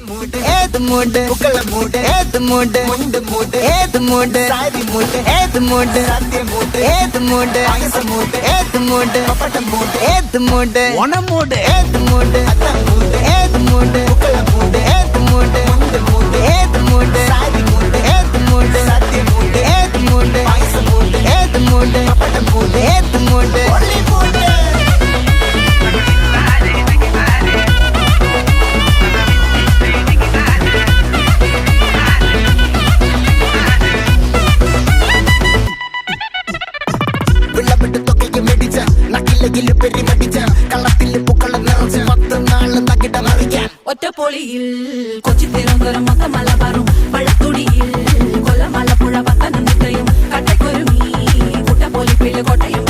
மூடு ஏது மூடு புக்கல மூடு ஏது மூடு முண்டு மூடு ஏது மூடு சாரி மூடு ஏது மூடு சத்திய மூடு ஏது மூடு ஐச மூடு ஏது மூடு பப்பட்ட மூடு ஏது மூடு ஒன மூடு ஏது மூடு அத்த மூடு ஏது மூடு புக்கல மூடு ஏது மூடு முண்டு மூடு ஏது மூடு சாரி மூடு ஏது மூடு சத்திய மூடு ஏது மூடு ஐச மூடு ஏது மூடு பப்பட்ட மூடு ஏது மூடு ஒளி மூடு ഒറ്റപ്പൊളിയിൽ കൊച്ചി തിരുവനന്തപുരം മൊത്തം മലബാറും വള്ളത്തുടിയിൽ കൊല്ലം ആലപ്പുഴ പത്തനംതിട്ടയും കട്ടക്കൊരുമി കുട്ടപ്പൊലിപ്പിള്ളി കോട്ടയം